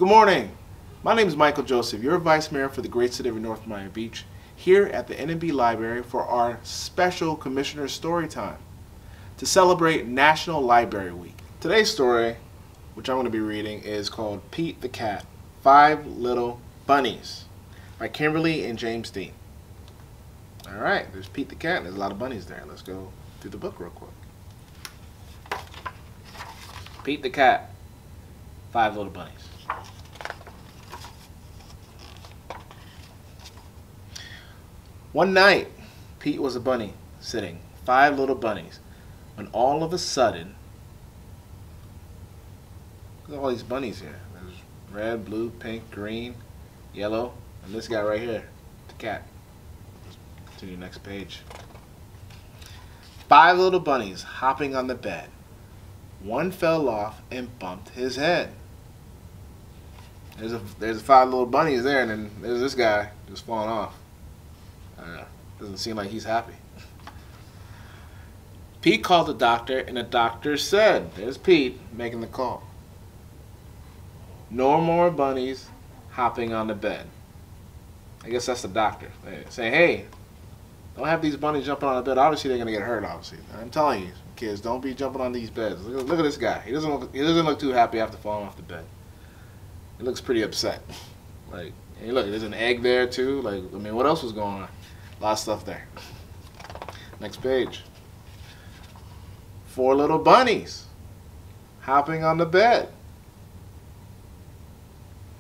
Good morning. My name is Michael Joseph, your Vice Mayor for the great city of North Miami Beach, here at the NMB Library for our special Commissioner Story Time to celebrate National Library Week. Today's story, which I'm going to be reading, is called Pete the Cat, 5 Little Bunnies by Kimberly and James Dean. Alright, there's Pete the Cat and there's a lot of bunnies there. Let's go through the book real quick. Pete the Cat, 5 Little Bunnies. One night, Pete was a bunny sitting, 5 little bunnies, when all of a sudden, look at all these bunnies here. There's red, blue, pink, green, yellow, and this guy right here, the cat. Let's continue next page. 5 little bunnies hopping on the bed. One fell off and bumped his head. There's 5 little bunnies there, and then there's this guy just falling off. Doesn't seem like he's happy. Pete called the doctor, and the doctor said, there's Pete making the call, no more bunnies hopping on the bed. I guess that's the doctor saying, hey, don't have these bunnies jumping on the bed. Obviously they're going to get hurt, obviously. I'm telling you, kids, don't be jumping on these beds. Look at this guy. He doesn't look too happy after falling off the bed. He looks pretty upset. Like, hey, look, there's an egg there too. Like, I mean, what else was going on? A lot of stuff there. Next page. 4 little bunnies hopping on the bed.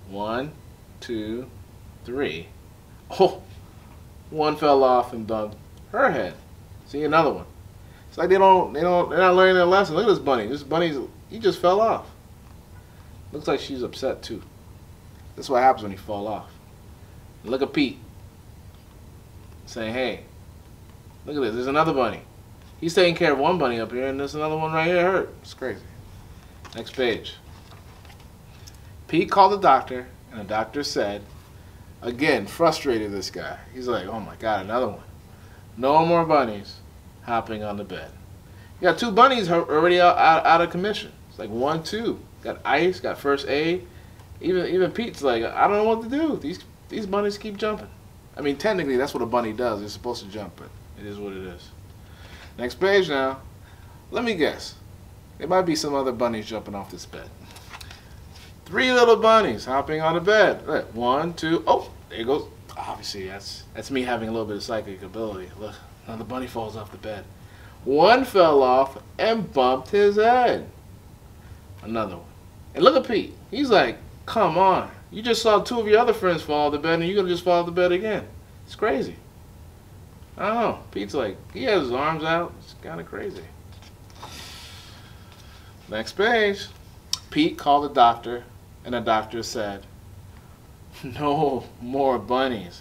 1, 2, 3. Oh, one fell off and bumped her head. See, another one. It's like they're not learning their lesson. Look at this bunny. This bunny, he just fell off. Looks like she's upset too. That's what happens when you fall off. Look at Pete saying, hey, look at this. There's another bunny. He's taking care of one bunny up here, and there's another one right here hurt. It's crazy. Next page. Pete called the doctor, and the doctor said, again, frustrated this guy. He's like, oh my God, another one. No more bunnies hopping on the bed. You got 2 bunnies already out of commission. It's like 1, 2. Got ice, got first aid. Even Pete's like, I don't know what to do. These bunnies keep jumping. I mean, technically, that's what a bunny does. It's supposed to jump, but it is what it is. Next page now. Let me guess. There might be some other bunnies jumping off this bed. 3 little bunnies hopping on the bed. Look, 1, 2. Oh, there it goes. Obviously, that's me having a little bit of psychic ability. Look, another bunny falls off the bed. One fell off and bumped his head. Another one. And look at Pete. He's like, come on. You just saw 2 of your other friends fall off the bed, and you're going to just fall off the bed again. It's crazy. I don't know. Pete's like, he has his arms out. It's kind of crazy. Next page. Pete called the doctor, and the doctor said, no more bunnies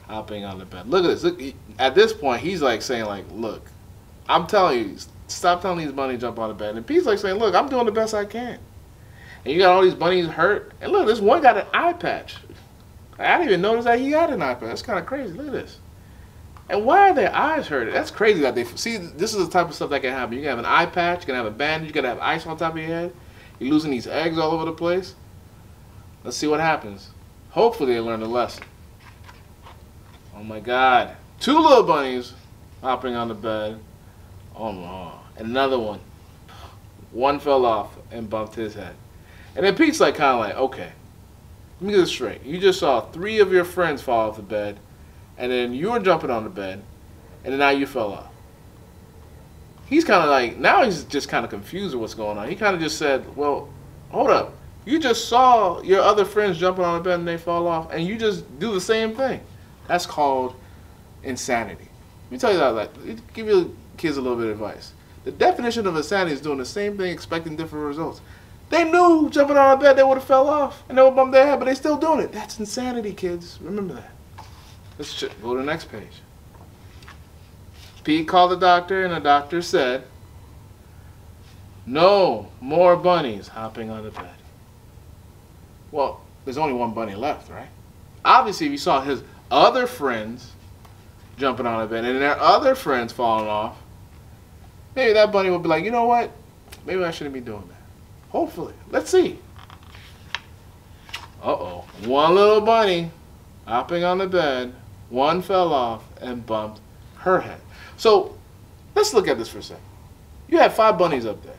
hopping on the bed. Look at this. Look, at this point, he's like saying, like, look, I'm telling you, stop telling these bunnies to jump on the bed. And Pete's like saying, look, I'm doing the best I can. And you got all these bunnies hurt. And look, this one got an eye patch. I didn't even notice that he got an eye patch. That's kind of crazy. Look at this. And why are their eyes hurt? That's crazy that they see. This is the type of stuff that can happen. You can have an eye patch. You can have a bandage. You can have ice on top of your head. You're losing these eggs all over the place. Let's see what happens. Hopefully they learn a lesson. Oh my God. 2 little bunnies hopping on the bed. Oh no. And another one. One fell off and bumped his head. And then Pete's like, kind of like, okay, let me get this straight. You just saw 3 of your friends fall off the bed, and then you were jumping on the bed, and then now you fell off. He's kind of like, now he's just kind of confused with what's going on. He kind of just said, well, hold up. You just saw your other friends jumping on the bed and they fall off, and you just do the same thing. That's called insanity. Let me tell you that, like, give your kids a little bit of advice. The definition of insanity is doing the same thing, expecting different results. They knew jumping on a bed they would have fell off and they would bump their head, but they still doing it. That's insanity, kids. Remember that. Let's go to the next page. Pete called the doctor, and the doctor said, no more bunnies hopping on the bed. Well, there's only 1 bunny left, right? Obviously, if you saw his other friends jumping on the bed and their other friends falling off, maybe that bunny would be like, you know what? Maybe I shouldn't be doing that. Hopefully. Let's see. Uh-oh. One little bunny hopping on the bed. One fell off and bumped her head. So let's look at this for a second. You had 5 bunnies up there.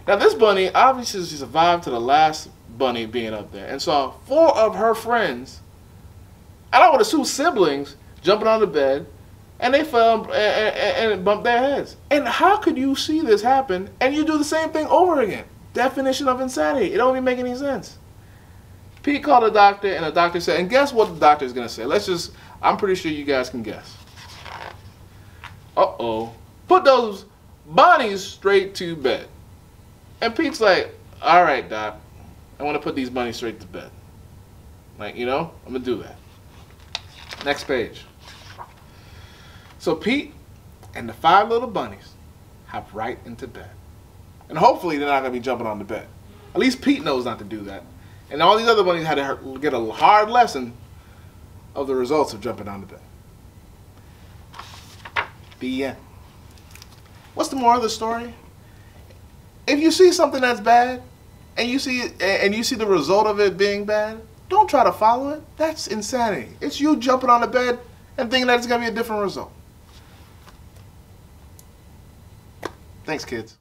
Now this bunny obviously survived to the last bunny being up there and saw 4 of her friends, and I would assume siblings, jumping on the bed, and they fell and bumped their heads. And how could you see this happen and you do the same thing over again? Definition of insanity. It don't even make any sense. Pete called a doctor, and the doctor said, and guess what the doctor is going to say? I'm pretty sure you guys can guess. Uh-oh. Put those bunnies straight to bed. And Pete's like, all right, doc, I want to put these bunnies straight to bed. Like, I'm going to do that. Next page. So Pete and the 5 little bunnies hop right into bed. And hopefully they're not going to be jumping on the bed. At least Pete knows not to do that. And all these other bunnies had to get a hard lesson of the results of jumping on the bed. The end. What's the moral of the story? If you see something that's bad, and you see the result of it being bad, don't try to follow it. That's insanity. It's you jumping on the bed and thinking that it's going to be a different result. Thanks, kids.